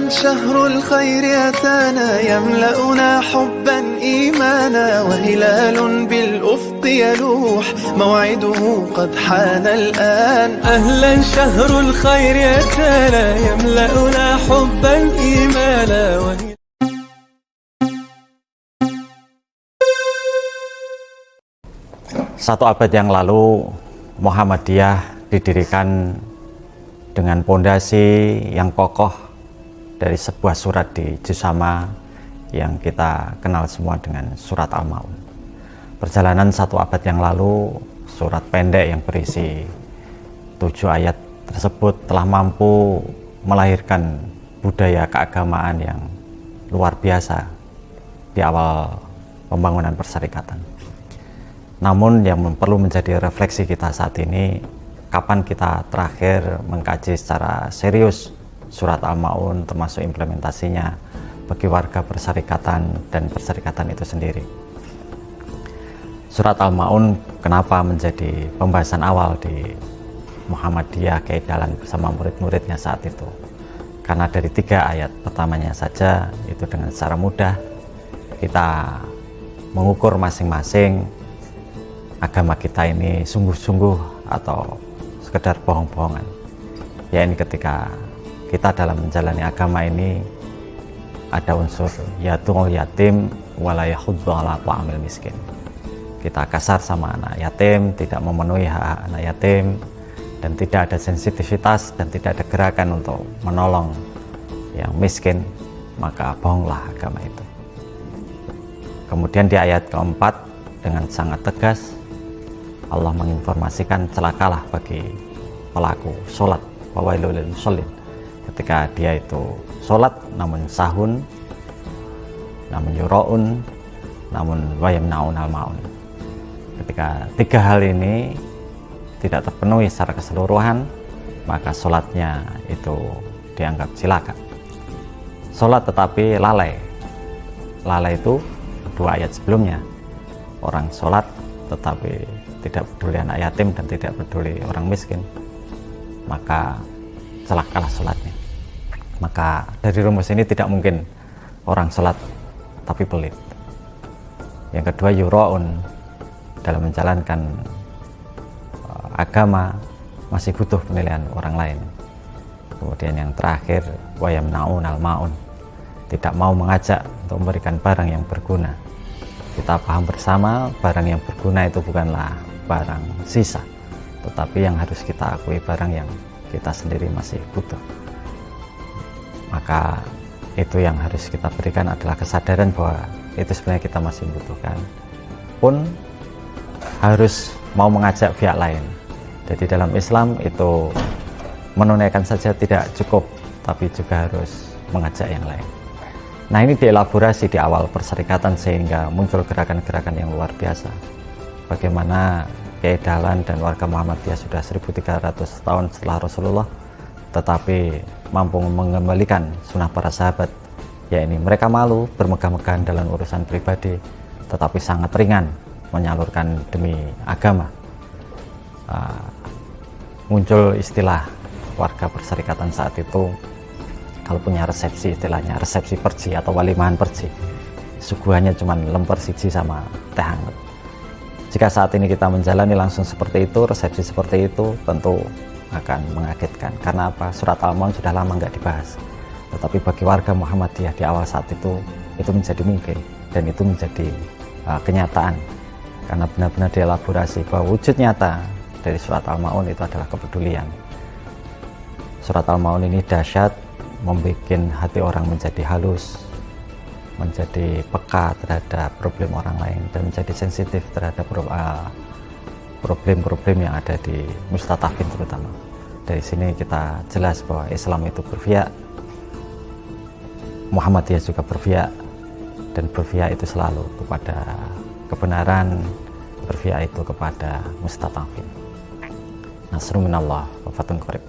شهر الخير أتانا يملأنا حبا إيمانا وهلال بالأفق يلوح موعده قد حان الآن. أهلا شهر الخير أتانا يملأنا حبا إيمانا Satu abad yang lalu Muhammadiyah didirikan dengan pondasi yang kokoh dari sebuah surat di Jusama yang kita kenal semua dengan surat Al-Ma'un. Perjalanan satu abad yang lalu, surat pendek yang berisi 7 ayat tersebut telah mampu melahirkan budaya keagamaan yang luar biasa di awal pembangunan perserikatan. Namun yang perlu menjadi refleksi kita saat ini, kapan kita terakhir mengkaji secara serius surat Al-Ma'un termasuk implementasinya bagi warga perserikatan dan perserikatan itu sendiri. Surat Al-Ma'un kenapa menjadi pembahasan awal di Muhammadiyah Kiai Dahlan bersama murid-muridnya saat itu? Karena dari 3 ayat pertamanya saja itu dengan secara mudah kita mengukur masing-masing agama kita ini sungguh-sungguh atau sekedar bohong-bohongan. Ya, ini ketika kita dalam menjalani agama ini ada unsur yatul yatim wala yahuddu ala ta'amil miskin. Kita kasar sama anak yatim, tidak memenuhi hak anak yatim, dan tidak ada sensitivitas dan tidak ada gerakan untuk menolong yang miskin, maka bohonglah agama itu. Kemudian di ayat keempat dengan sangat tegas Allah menginformasikan celakalah bagi pelaku sholat, wawailul lil musallin, ketika dia itu sholat namun sahun, namun yura'un, namun wayamna'un al-ma'un. Ketika 3 hal ini tidak terpenuhi secara keseluruhan, maka sholatnya itu dianggap cilaka. Sholat tetapi lalai. Lalai itu 2 ayat sebelumnya. Orang sholat tetapi tidak peduli anak yatim dan tidak peduli orang miskin, maka celakalah sholatnya. Maka dari rumus ini tidak mungkin orang sholat tapi pelit. Yang kedua, yura'un, dalam menjalankan agama masih butuh penilaian orang lain. Kemudian yang terakhir, wayamna'un al-ma'un, tidak mau mengajak untuk memberikan barang yang berguna. Kita paham bersama barang yang berguna itu bukanlah barang sisa, tetapi yang harus kita akui barang yang kita sendiri masih butuh. Maka itu yang harus kita berikan adalah kesadaran bahwa itu sebenarnya kita masih membutuhkan, pun harus mau mengajak pihak lain. Jadi dalam Islam itu menunaikan saja tidak cukup, tapi juga harus mengajak yang lain. Nah, ini dielaborasi di awal perserikatan sehingga muncul gerakan-gerakan yang luar biasa. Bagaimana Kiai Dahlan dan warga Muhammadiyah sudah 1300 tahun setelah Rasulullah tetapi mampu mengembalikan sunnah para sahabat, yakni mereka malu bermegah-megahan dalam urusan pribadi tetapi sangat ringan menyalurkan demi agama. Muncul istilah warga perserikatan saat itu, kalau punya resepsi, istilahnya resepsi perji atau walimahan perji, suguhannya cuma lemper siji sama teh hangat. Jika saat ini kita menjalani langsung seperti itu, resepsi seperti itu, tentu akan mengagetkan. Karena apa? Surat Al-Ma'un sudah lama nggak dibahas. Tetapi bagi warga Muhammadiyah di awal saat itu menjadi mungkin, dan itu menjadi kenyataan. Karena benar-benar dielaborasi bahwa wujud nyata dari surat Al-Ma'un itu adalah kepedulian. Surat Al-Ma'un ini dahsyat, membuat hati orang menjadi halus, menjadi peka terhadap problem orang lain, dan menjadi sensitif terhadap problem-problem yang ada di mustatafin terutama. Dari sini kita jelas bahwa Islam itu berpihak, Muhammadiyah juga berpihak, dan berpihak itu selalu kepada kebenaran, berpihak itu kepada mustatafin. Nasrun minallah wa fathun qarib.